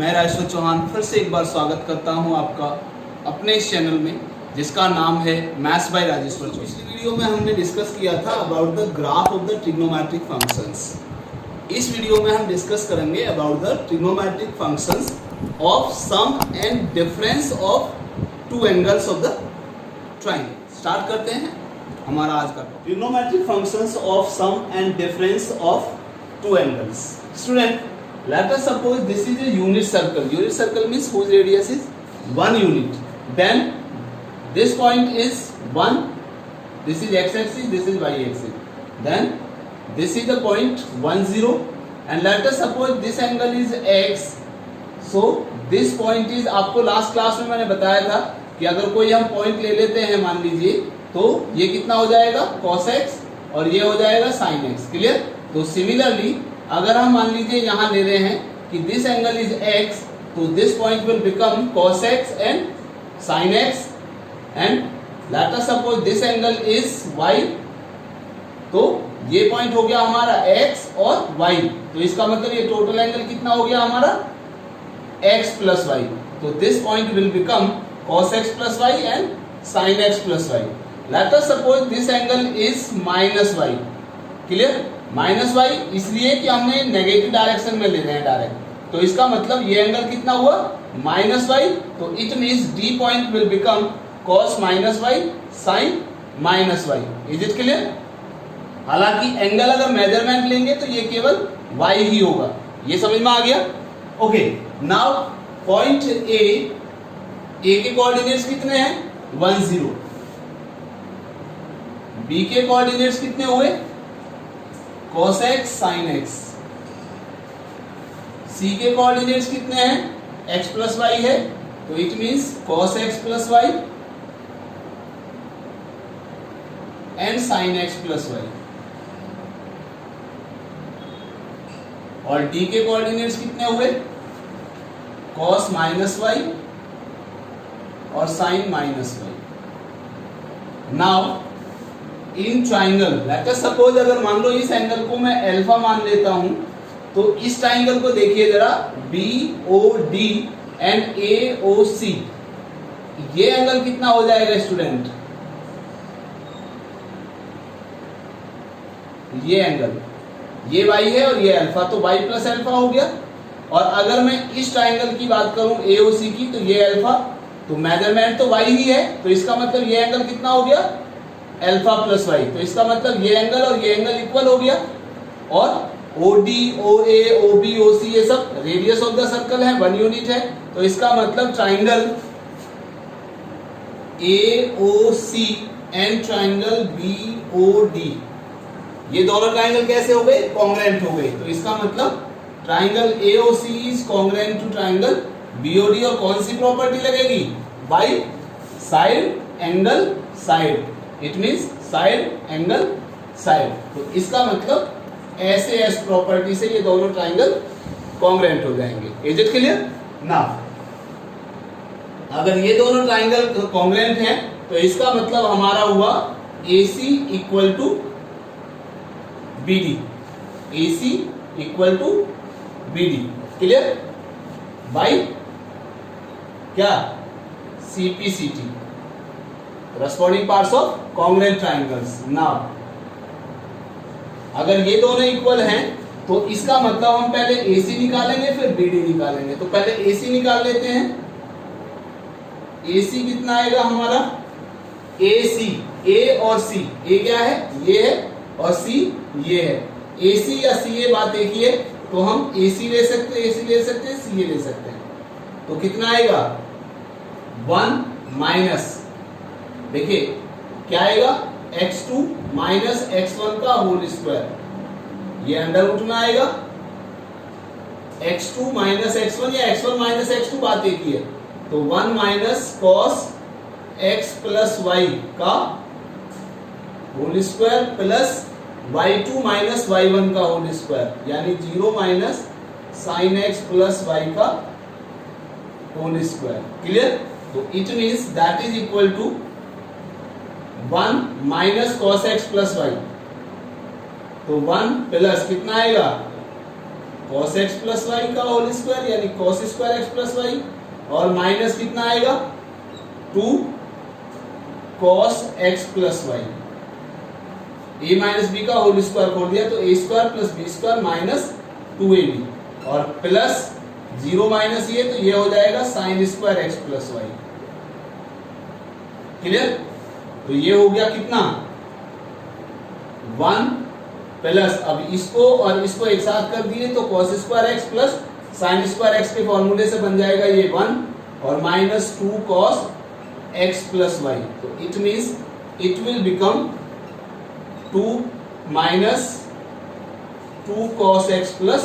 मैं राजेश्वर चौहान फिर से एक बार स्वागत करता हूं आपका अपने इस चैनल में जिसका नाम है मैथ्स बाय राजेश्वर चौहान। पिछली वीडियो में हमने डिस्कस किया था about the graph of the trigonometric functions. इस वीडियो में हम डिस्कस करेंगे about the trigonometric functions of sum and difference of two angles of the triangle. Start करते हैं हमारा आज का trigonometric functions of sum and difference of two angles. Student, let us suppose this is a unit circle. Unit circle means whose radius is 1 unit. Then this point is 1. This is x-axis, this is y-axis. Then this is the point 1 0. And let us suppose this angle is x. So this point is, आपको last class में मैंने बताया था कि अगर कोई हम point ले लेते हैं, मान लीजिए, तो ये कितना हो जाएगा cos x और ये हो जाएगा sin x. क्लियर? तो सिमिलरली अगर हम मान लीजिए यहाँ ले रहे हैं कि दिस एंगल इज x, तो this point will become cos x and sin x, and let us suppose this angle is y, तो ये पॉइंट हो गया हमारा x और y, तो इसका मतलब ये टोटल एंगल कितना हो गया हमारा x प्लस y, तो this point will become cos x plus y and sin x plus y. Let us suppose this angle is minus y. Clear? Minus Y इसलिए कि हमने नेगेटिव डायरेक्शन में ले रहे हैं डायरेक्ट, तो इसका मतलब ये एंगल कितना हुआ माइनस वाई, तो it means D point will become cos minus Y sin minus Y. Is it clear? हालांकि एंगल अगर मेजरमेंट लेंगे तो ये केवल y ही होगा. ये समझ में आ गया? ओके, नाउ पॉइंट ए के कोऑर्डिनेट्स कितने हैं 1 0. बी के कोऑर्डिनेट्स कितने हुए cos x sin x. C के कोऑर्डिनेट्स कितने हैं x प्लस वाई है, तो it means cos x plus Y and sin x plus Y. और D के कोऑर्डिनेट्स कितने हुए cos माइनस वाई और sin minus Y. Now in triangle let us suppose, अगर मान लो इस एंगल को मैं अल्फा मान लेता हूं, तो इस ट्राइंगल को देखिए जरा, BOD एंड AOC, ये एंगल कितना हो जाएगा स्टूडेंट? ये एंगल, ये y है और ये अल्फा, तो y प्लस अल्फा हो गया. और अगर मैं इस ट्राइंगल की बात करूं AOC की, तो ये अल्फा, तो मेजरमेंट तो y ही है, तो इसका मतलब ये एंगल कितना हो गया अल्फा प्लस वाई, तो इसका मतलब ये एंगल और ये एंगल इक्वल हो गया. और OD, OA, OB, OC ये सब रेडियस ऑफ द सर्कल है, 1 यूनिट है, तो इसका मतलब triangle AOC and triangle BOD, ये दोनों ट्राइंगल कैसे हो गए? कॉन्ग्रुएंट हो गए. तो इसका मतलब triangle AOC is congruent to triangle BOD. और कौन सी प्रॉपर्टी लगेगी? By side angle side, it means side angle side. तो इसका मतलब ऐसे एस प्रॉपर्टी से ये दोनों ट्राइंगल कॉन्ग्रुएंट हो जाएंगे. Is it clear? नाउ अगर ये दोनों ट्राइंगल कॉन्ग्रुएंट हैं, तो इसका मतलब हमारा हुआ AC equal to BD. AC equal to BD. Clear? By क्या? CPCT, corresponding parts of congruent triangles. Now अगर ये दोनों इक्वल हैं, तो इसका मतलब हम पहले AC निकालेंगे फिर BD निकालेंगे. तो पहले AC निकाल लेते हैं. AC कितना आएगा हमारा? AC, A और C, A क्या है? ये है, और C ये है. AC या CA बात एक ही है, तो हम AC ले सकते हैं, AC ले सकते हैं, CA ले सकते हैं. तो कितना आएगा 1 माइनस, देखिए क्या आएगा x2 माइनस x1 का होल स्क्वायर, ये अंडर रूट में आएगा. x2 माइनस x1 या x1 माइनस x2 बात एक ही है, तो 1 minus cos x plus y का whole square plus y2 minus y1 का होल स्क्वायर, यानी 0 minus sin x plus y का होल स्क्वायर. क्लियर? तो it means that is equal to 1 minus cos x plus y, तो 1 plus कितना आएगा cos x plus y का whole square यानी cos square x plus Y, और minus कितना आएगा 2 cos x plus Y, a minus B का whole square खोल दिया तो a square plus B square minus 2ab, और प्लस 0 माइनस ये तो ये हो जाएगा sine square x plus y. Clear? तो ये हो गया कितना 1 प्लस, अब इसको और इसको एक साथ कर दिए तो cos square x plus sine square x के फॉर्मूले से बन जाएगा ये 1 और minus 2 cos x plus y. तो it means it will become 2 minus 2 cos x plus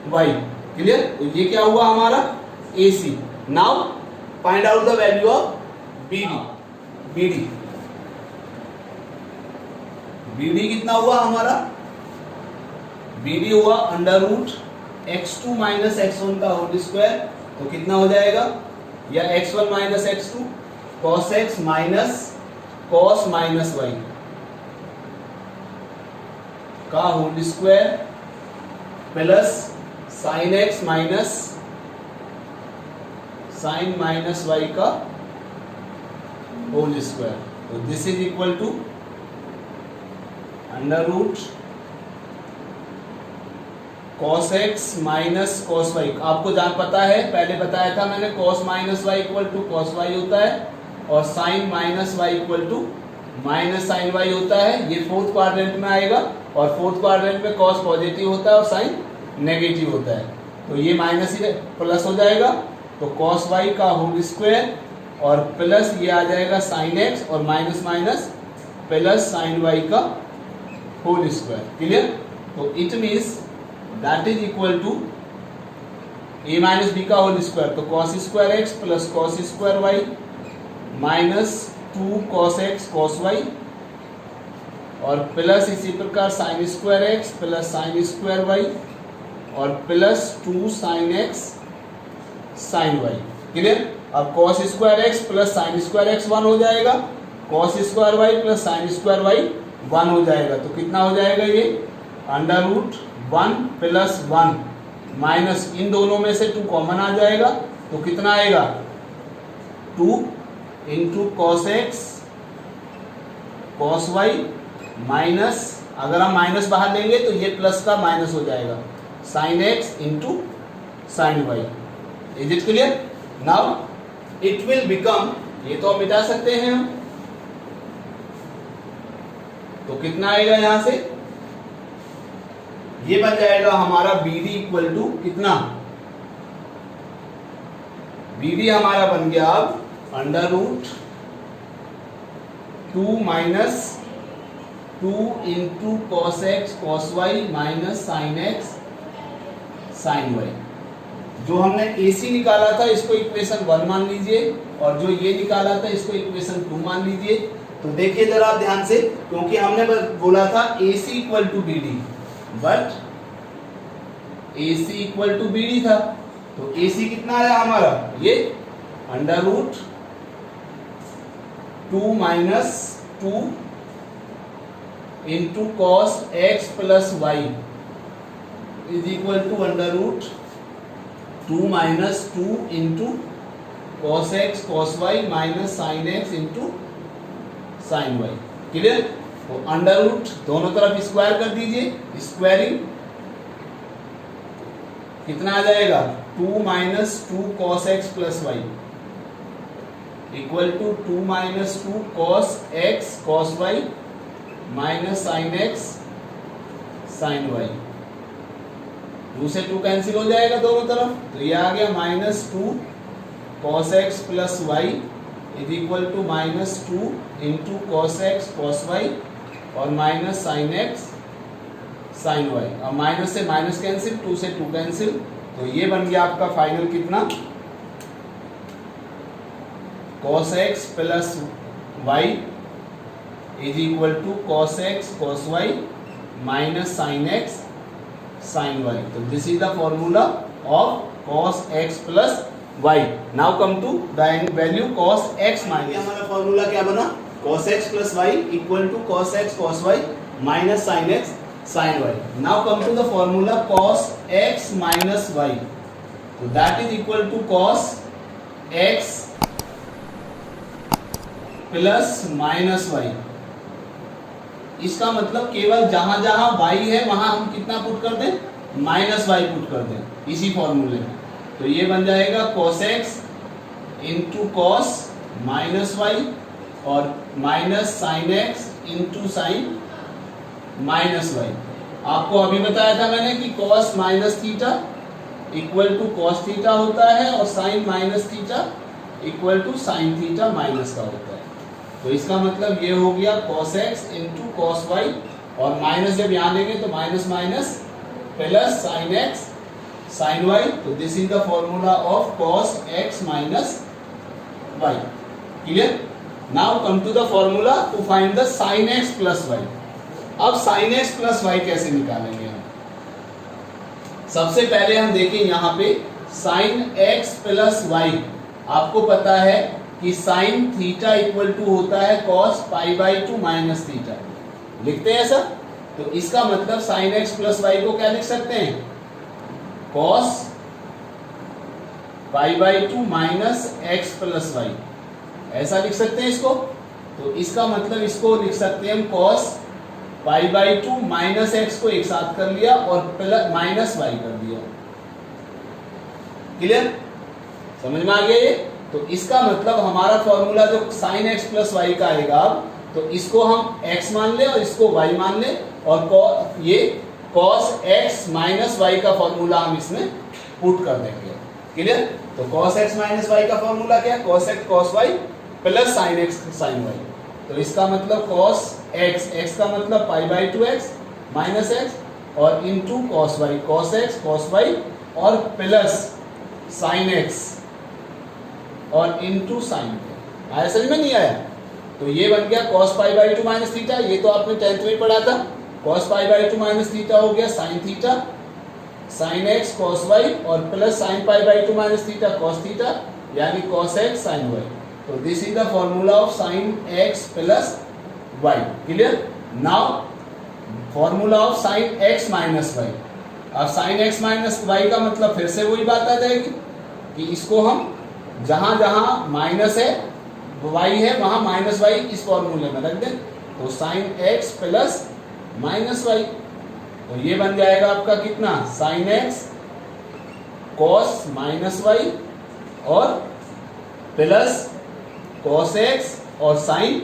y. Clear? तो ये क्या हुआ हमारा AC। Now find out the value of BD। BD कितना हुआ हमारा? BD हुआ under root x2 minus x1 का होल स्क्वायर, तो कितना हो जाएगा, या x1 minus x2 cos x minus cos minus y का whole square plus sine x minus sine minus y का होल स्क्वायर। तो this is equal to under root cos x minus cos y। आपको जान पता है, पहले बताया था मैंने, cos minus y equal to cos y होता है और sin minus y equal to minus sine y होता है। ये फोर्थ क्वाड्रेंट में आएगा और फोर्थ क्वाड्रेंट में cos पॉजिटिव होता है और sin नेगेटिव होता है, तो ये माइनस ही प्लस हो जाएगा, तो cos y का होल स्क्वायर और प्लस ये आ जाएगा sin x और minus minus plus sin y का होल स्क्वायर। क्लियर? तो it means that is equal to a minus B का होल स्क्वायर, तो cos square x plus cos square y minus 2 cos x cos y और plus इसी प्रकार sin square x plus sin square y और plus 2 sin x sin y। Clear? अब cos square x plus sin square x 1 हो जाएगा, cos square y plus sin square y 1 हो जाएगा, तो कितना हो जाएगा ये अंडर रूट 1 प्लस 1 माइनस इन दोनों में से 2 कॉमन आ जाएगा, तो कितना आएगा 2 into cos x cos y minus, अगर हम माइनस बाहर लेंगे तो ये प्लस का माइनस हो जाएगा sin x into sin y। Is it clear? Now it will become, ये तो हम मिटा सकते हैं हम, तो कितना आएगा यहां से, ये बन जाएगा हमारा BD इक्वल टू कितना, BD हमारा बन गया अब under root 2 minus 2 into cos x cos y minus sin x sin y। जो हमने AC निकाला था इसको इक्वेशन 1 मान लीजिए और जो ये निकाला था इसको इक्वेशन 2 मान लीजिए। तो देखिए जरा ध्यान से, क्योंकि हमने बोला था AC equal to BD, but AC equal to BD था, तो AC कितना आया हमारा, ये under root 2 minus 2 into cos x plus y is equal to under root 2 minus 2 into cos x cos y minus sin x into sin y। Clear? तो under root दोनों तरफ square कर दीजिए, स्क्वायरिंग कितना आ जाएगा 2 minus 2 cos x plus y equal to 2 minus 2 cos x cos y minus sin x sin y। 2 से 2 cancel हो जाएगा दोनों तरफ, तो ये आ गया minus 2 cos x plus y is equal to minus 2 into cos x cos y और minus sin x sin y। अब माइनस से माइनस कैंसिल, 2 से 2 कैंसिल, तो ये बन गया आपका फाइनल कितना cos x plus y is equal to cos x cos y minus sin x sin y। तो this is the formula of cos x plus y। Now come to the value cos x minus, हमारा formula क्या बना, cos x plus y equal to cos x cos y minus sin x sin y. Now come to the formula cos x minus y. So that is equal to cos x plus minus y. इसका मतलब केवल जहां जहां y है वहां हम कितना put कर दें, माइनस वाई पुट कर दें इसी फॉर्मूले में। तो ये बन जाएगा cos x into cos minus Y और minus sine x into sine minus y. आपको अभी बताया था मैंने कि cos minus theta equal to cos theta होता है और sine minus theta equal to sine theta minus का होता है। तो इसका मतलब ये हो गया cos x into cos y और माइनस जब यहाँ लेंगे तो minus minus plus sine x sine y. तो this is the formula of cos x minus y. Clear? Now come to the formula to find the sine x plus y. अब sine x plus y कैसे निकालेंगे हम? सबसे पहले हम देखें यहाँ पे साइन एक्स प्लस वाई। आपको पता है कि साइन थीटा इक्वल टू होता है cos pi by 2 minus theta. लिखते हैं ऐसा? तो इसका मतलब साइन एक्स प्लस वाई को क्या लिख सकते हैं? cos pi by 2 minus x plus y, ऐसा लिख सकते हैं इसको। तो इसका मतलब इसको लिख सकते हैं हम cos pi by 2 minus x को एक साथ कर लिया और प्लस माइनस वाई कर दिया। क्लियर? समझ में आ गया ये? तो इसका मतलब हमारा फॉर्मूला जो साइन एक्स प्लस वाई का आएगा अब, तो इसको हम x मान ले और इसको y मान ले और ये cos x माइनस वाई का फॉर्मूला हम इसमें पुट कर देंगे। क्लियर? तो cos x माइनस वाई का फॉर्मूला क्या है? cos x cos y plus sin x sin y। तो इसका मतलब cos x, x का मतलब pi by 2x minus x और into cos y, cos x cos y और प्लस sin x और इनटू sin। आया समझ में? नहीं आया? तो ये बन गया cos pi by 2 minus theta. ये तो आपने 10th में पढ़ा था। cos pi by 2 minus theta हो गया sin theta, sin x cos y और plus sin pi by 2 minus theta cos theta, यानी cos x sin y। तो this is the formula of sin x plus y। Clear? Now formula of sin x minus y। अब sin x minus y का मतलब फिर से वही बात आ जाएगी कि इसको हम जहां जहां माइनस है y है वहां माइनस y इस फॉर्मूले में रख दें। तो sin x plus minus y। तो ये बन जाएगा आपका कितना? sin x cos minus y और प्लस cos x और sin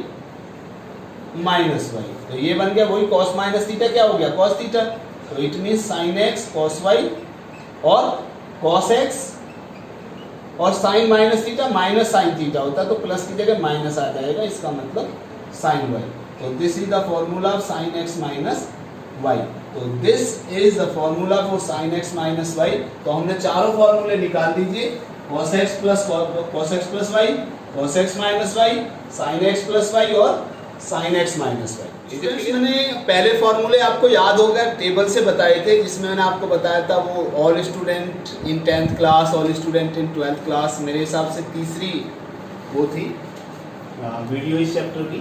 माइनस y। तो ये बन गया वही cos माइनस थीटा क्या हो गया? cos theta. तो it mean sin x cos y और cos x और sine minus theta minus sine theta होता तो प्लस की जगह माइनस आ जाएगा, इसका मतलब साइन वाई। तो this is the formula of sine x minus Y. तो this is the formula for sine x minus Y. तो हमने चारों फॉर्मूले निकाल दीजिए, cos x plus y, cos x minus y, sine x plus Y और sine x minus y. मैंने पहले फॉर्मूले आपको याद होगा टेबल से बताए थे, जिसमें मैंने आपको बताया था वो all student in 10th class, all student in 12th class, मेरे हिसाब से तीसरी वो थी वीडियो इस चैप्टर की।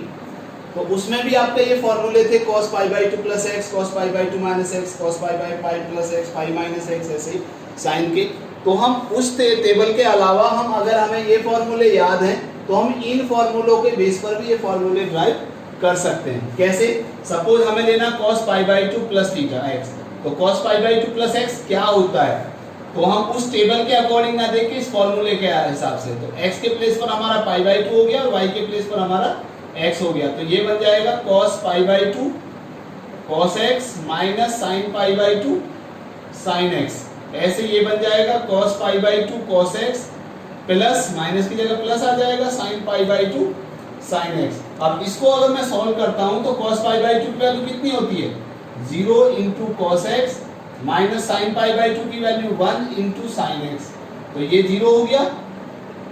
तो उसमें भी आपके ये फॉर्मूले थे cos pi by 2 plus x, cos pi by 2 minus x, cos pi by pi plus x, pi minus x, ऐसे ही साइन के। तो हम उस टेबल के अलावा हम अगर हमें ये फॉर्मूले याद हैं तो हम इन फॉर्मूलों के बेस पर भी ये फॉर्मूले ड्राइव कर सकते हैं। कैसे? सपोज हमें लेना cos pi by 2 plus theta x. तो cos pi by 2 plus x क्या होता है? तो हम उस टेबल के अकॉर्डिंग ना देख के इस फॉर्मूले के हिसाब से, तो x के प्लेस पर हमारा पाई बाई 2 हो गया और y के प्लेस पर हमारा x हो गया। तो ये बन जाएगा cos pi by 2 cos x minus sine pi by 2 sine x। ऐसे ये बन जाएगा cos pi by 2 cos x plus minus की जगह प्लस आ जाएगा sine pi by 2 sine x. अब इसको अगर मैं सॉल्व करता हूं तो cos पाई बाई 2 की वैल्यू कितनी होती है? 0 into cos x minus sine pi by 2 की वैल्यू 1 इंटू साइन एक्स। तो ये 0 हो गया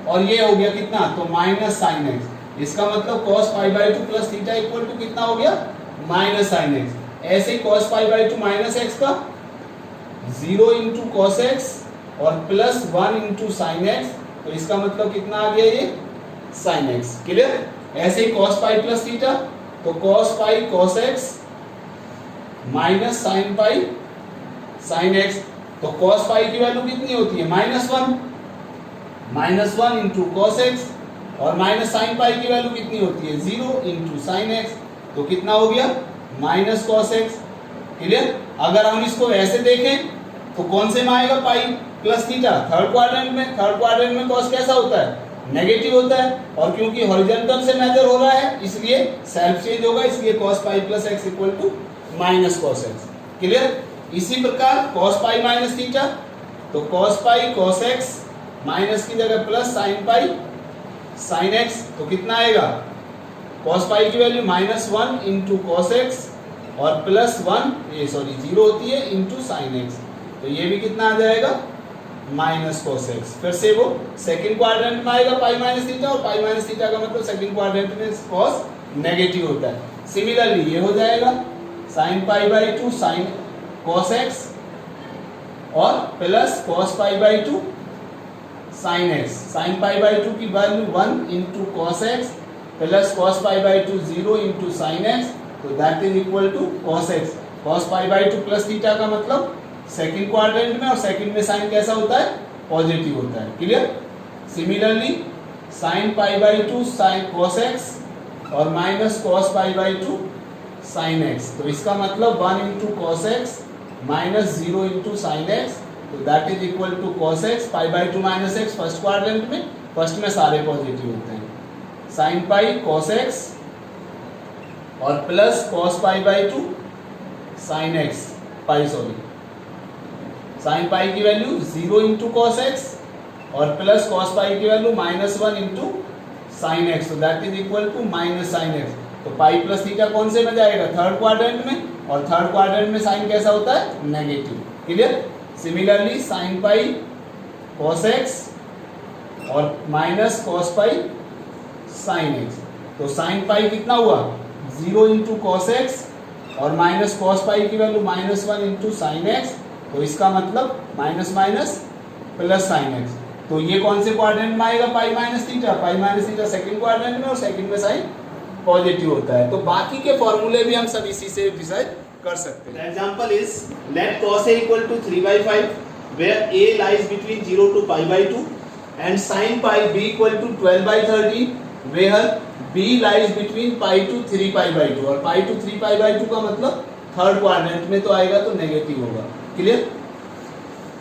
और ये हो गया कितना? तो माइनस साइन एक्स। इसका मतलब cos pi by 2 plus theta equal to कितना हो गया? Minus sine x. ऐसे ही cos pi by 2 minus x का 0 इंटू कॉस एक्स और प्लस 1 इंटू साइन एक्स। तो इसका मतलब कितना आ गया? ये साइन एक्स। क्लियर? ऐसे ही cos पाई प्लस थीटा, तो cos pi cos x minus sine pi sine x. तो कॉस पाई की वैल्यू कितनी होती है? -1 इंटू कॉस एक्स, और माइनस साइन पाई की वैल्यू कितनी होती है? 0 इंटू साइन एक्स। तो कितना हो गया? Minus cos x. क्लियर? अगर हम इसको ऐसे देखें तो कौन से में आएगा? Pi plus theta, third quadrant में कॉस कैसा होता है? नेगेटिव होता है, और क्योंकि हॉरिजॉन्टल से मेजर हो रहा है इसलिए सेल्फ चेंज होगा, इसलिए cos pi plus x equal to minus cos x. Clear? इसी प्रकार cos पाई माइनस थीटा, तो cos pi cos x minus की जगह plus sine pi sine x. तो कितना आएगा? cos पाई की वैल्यू -1 इंटू कॉस एक्स और प्लस 0 होती है इंटू साइन एक्स। तो ये भी कितना आ जाएगा? Minus cos x. फिर से वो सेकंड क्वाड्रेंट में आएगा पाई माइनस थीटा, और पाई माइनस थीटा का मतलब सेकंड क्वाड्रेंट में कॉस नेगेटिव होता है। सिमिलरली ये हो जाएगा sine pi by 2 sine cos x और plus cos pi by 2 sine x. Sine pi by 2 की value 1 into cos x plus cos pi by 2 0 into sine x, तो that is equal to cos x. Cos pi by 2 plus theta का मतलब second quadrant में, और second में sign कैसा होता है? पॉजिटिव होता है। Clear? Similarly sine pi by 2 sine cos x और minus cos pi by 2 sine x. तो इसका मतलब 1 into cos x minus 0 into sine x, तो that is equal to cos x. Pi by 2 minus x first quadrant में, first में सारे positive होते हैं। साइन पाई कॉस एक्स और plus cos pi by 2 sine x sine pi की value 0 into cos x और plus cos pi की value -1 into sine x, तो that is equal to minus sine x. तो pi plus theta कौन से में जाएगा? थर्ड क्वाड्रेंट में, और थर्ड क्वाड्रेंट में साइन कैसा होता है? Negative. Clear? Similarly sine pi cos x और minus cos pi sine x. तो साइन पाई कितना हुआ? 0 इंटू कॉस एक्स और माइनस कॉस पाई की वैल्यू -1 इंटू साइन एक्स, तो इसका मतलब minus minus plus sine x. तो ये कौन से क्वाड्रेंट में आएगा? Pi minus theta second quadrant में, और सेकंड में साइन पॉजिटिव होता है। तो बाकी के फॉर्मूले भी हम सब इसी से डिसाइड कर सकते हैं। Example is let cos a equal to 3/5 where a lies between 0 to π/2 and sin pi b equal to 12/13 where b lies between π to 3π/2, और π to 3π/2 का मतलब थर्ड क्वाड्रेंट में तो आएगा, तो नेगेटिव होगा। Clear?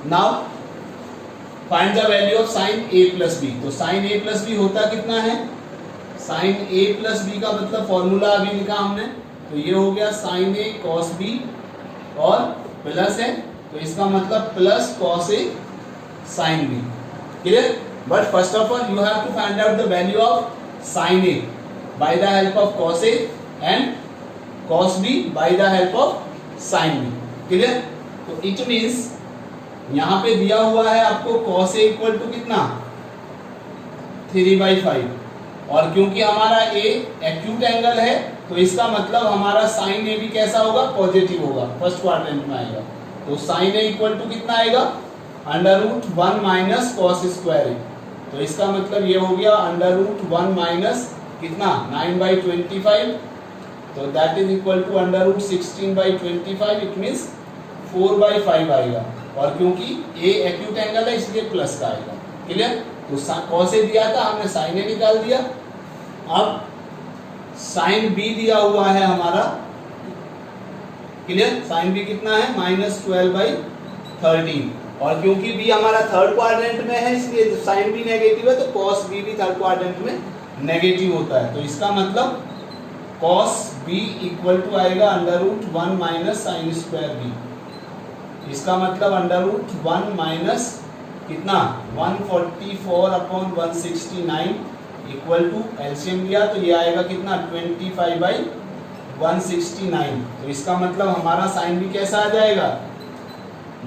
Now find the value of sine a plus b। तो sine a plus b होता कितना है? साइन a प्लस b का मतलब फॉर्मूला अभी लिखा हमने, तो ये हो गया साइन a cos b और प्लस है, तो इसका मतलब plus cos a sine b। Clear? But first of all you have to find out the value of sine a by the help of cos a and cos b by the help of sine b। Clear? तो it means यहां पे दिया हुआ है आपको cos a equal to कितना? 3/5, और क्योंकि हमारा a एक्यूट एंगल है तो इसका मतलब हमारा साइन a भी कैसा होगा? पॉजिटिव होगा, फर्स्ट क्वाड्रेंट में आएगा। तो साइन a इक्वल टू कितना आएगा? √1 माइनस कॉस स्क्वायर a। तो इसका मतलब ये हो गया √1 माइनस कितना? 9/25, तो that is equal to √16/25, it means 4/5 आएगा, और क्योंकि a एक्यूट एंगल है इसलिए प्लस का आएगा। क्लियर? तो cos a दिया था, हमने sin a निकाल दिया। अब sin b दिया हुआ है हमारा। क्लियर? sin b कितना है? -12/13, और क्योंकि b हमारा थर्ड क्वाड्रेंट में है इसलिए sin b नेगेटिव है, तो cos b भी थर्ड क्वाड्रेंट में नेगेटिव होता है। तो इसका मतलब cos b इक्वल टू आएगा √1 माइनस साइन स्क्वायर b। इसका मतलब √1 माइनस कितना? 144/169 इक्वल टू एलसीएम लिया तो ये आएगा कितना? 25/169। तो इसका मतलब हमारा साइन भी कैसा आ जाएगा?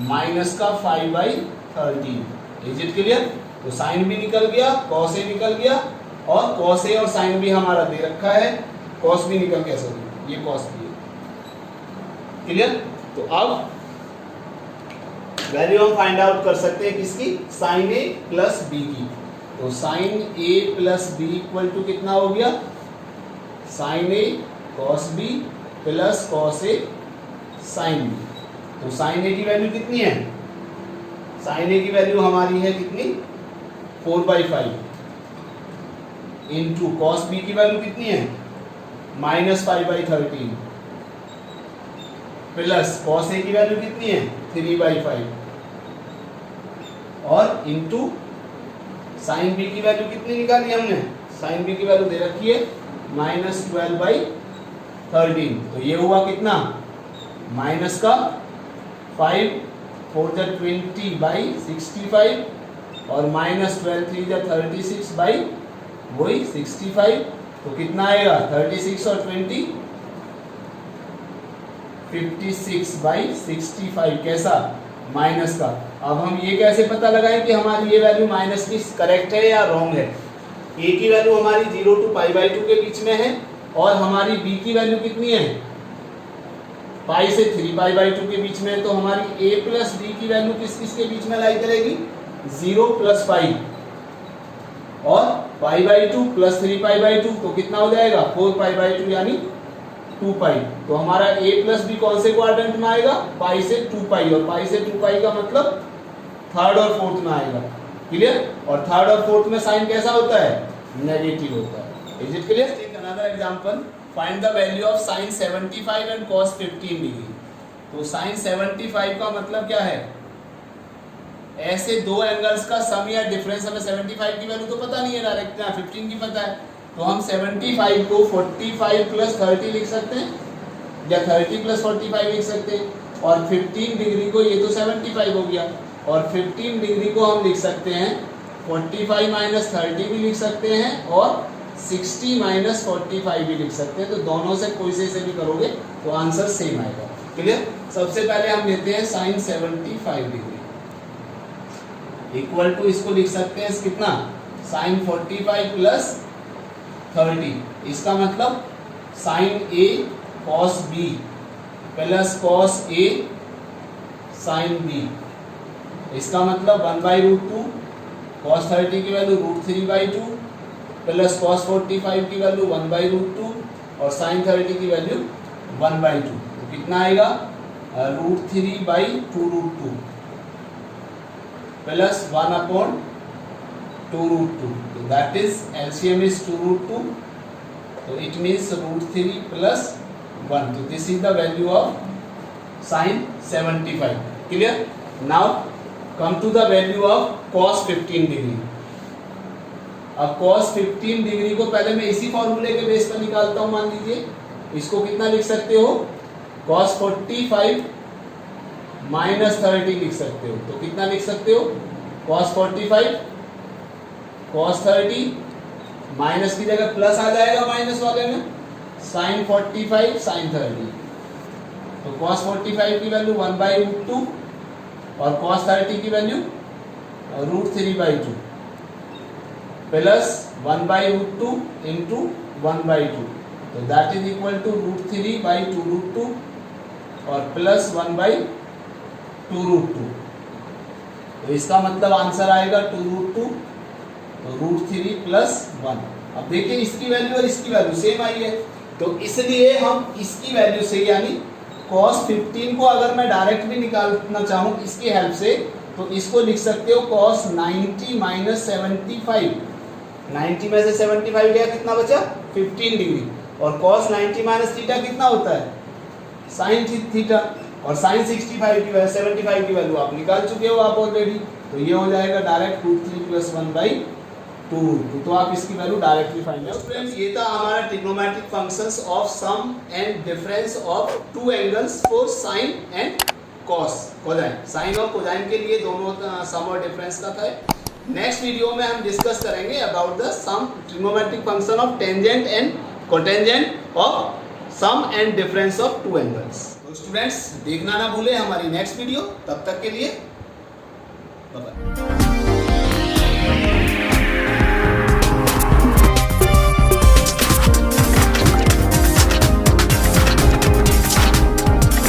माइनस का 5/13। Is it clear? तो साइन भी निकल गया, cos a निकल गया, और cos a और साइन भी हमारा दे रखा है, cos भी निकल गया, सॉरी ये cos भी है। क्लियर? तो अब वैल्यू हम फाइंड आउट कर सकते हैं किसकी? साइन a प्लस b की। तो sine a plus b equal to कितना हो गया? Sine a cos b plus cos a sine B. तो साइन ए की वैल्यू कितनी है? साइन ए की वैल्यू हमारी है कितनी? 4/5 इंटू कॉस बी की वैल्यू कितनी है? -5/13 प्लस कॉस ए की वैल्यू कितनी है? 3/5 और इंटू साइन बी की वैल्यू कितनी निकाली हमने? साइन बी की वैल्यू दे रखी है -12/13। तो ये हुआ कितना? माइनस का 5 4 20/65 और -12 3 36/65। तो कितना आएगा? 36 और 20 56/65। कैसा? माइनस का। अब हम ये कैसे पता लगाएं कि हमारी ये वैल्यू माइनस की करेक्ट है या रॉन्ग है? ए की वैल्यू हमारी 0 to π/2 के बीच में है और हमारी बी की वैल्यू कितनी है? पाई से 3π/2 के बीच में है। तो हमारी a प्लस b की वैल्यू किस किस के बीच में लाई करेगी? 0 प्लस पाई और π/2 प्लस 3π/2। तो कितना हो जाएगा? 4π/2 यानी 2π। तो हमारा a प्लस b कौन से क्वाड्रेंट में आएगा? पाई से 2π और पाई से 2π का मतलब थर्ड और फोर्थ में आएगा। क्लियर? और थर्ड और फोर्थ में साइन कैसा होता है? नेगेटिव होता है। Is it clear? Take another example. Find the value of sin 75 and cos 15 degree. तो sin 75 का मतलब क्या है? ऐसे दो एंगल्स का सम या डिफरेंस। हमें 75 की वैल्यू तो पता नहीं है डायरेक्ट, 15 की पता है। तो हम 75 को 45 प्लस 30 लिख सकते हैं या 30 प्लस 45 लिख सकते हैं। और 15 डिग्री को, ये तो 75 हो गया, और 15 डिग्री को हम लिख सकते हैं 45 माइनस 30 भी लिख सकते हैं और 60 माइनस 45 भी लिख सकते हैं। तो दोनों से कोई से भी करोगे तो आंसर सेम आएगा। क्लियर? सबसे पहले हम लेते हैं sin 75 डिग्री इक्वल टू, इसको लिख सकते हैं कितना? sin 45 plus 30। इसका मतलब sin a cos b plus cos a sin b। इसका मतलब 1/√2 cos 30 की वैल्यू √3/2 प्लस cos 45 की वैल्यू 1/√2 और sin 30 की वैल्यू 1/2। तो कितना आएगा? √3/2√2 प्लस 1/2√2। तो दैट इज LCM इज 2√2। तो इट मीन्स √3 प्लस 1। तो this is the value of sin 75। Clear? Now come to the value of cos 15 degree. अब cos 15 डिग्री को पहले मैं इसी फॉर्मूले के बेस पर निकालता हूं। मान लीजिए इसको कितना लिख सकते हो? cos 45 माइनस 30 लिख सकते हो। तो कितना लिख सकते हो? cos 45 cos 30 माइनस की जगह प्लस आ जाएगा माइनस वाले में, sin 45 sin 30। तो cos 45 की वैल्यू 1/√2 और cos 30 की वैल्यू √3/2 प्लस 1/√2 इंटू 1/2। तो दैट इज इक्वल टू √3/2√2 और प्लस 1/2√2। तो इसका मतलब आंसर आएगा 2√2। तो √3 प्लस 1। अब देखिए इसकी वैल्यू और इसकी वैल्यू सेम आई है, तो इसलिए हम इसकी वैल्यू से यानी cos 15 को अगर मैं डायरेक्ट भी निकालना चाहूँ इसकी हेल्प से, तो इसको लिख सकते हो cos 90 माइनस 75। 90 में से 75 गया, कितना बचा? 15 डिग्री। और cos 90 माइनस थीटा कितना होता है? sin theta. और sin 65 की वैल्यू 75 की वैल्यू आप निकाल चुके हो आप ऑलरेडी। तो ये हो जाएगा डायरेक्ट √3 प्लस 1/2। तो आप इसकी value directly find out. Friends, ये था हमारा trigonometric functions of sum and difference of two angles for sine and cos cosine. साइन और कोजाइन के लिए दोनों सम और डिफरेंस का था। नेक्स्ट वीडियो में हम डिस्कस करेंगे about the sum trigonometric function of tangent and cotangent of sum and difference of two angles. तो स्टूडेंट्स, देखना ना भूले हमारी नेक्स्ट वीडियो। तब तक के लिए बाय बाय।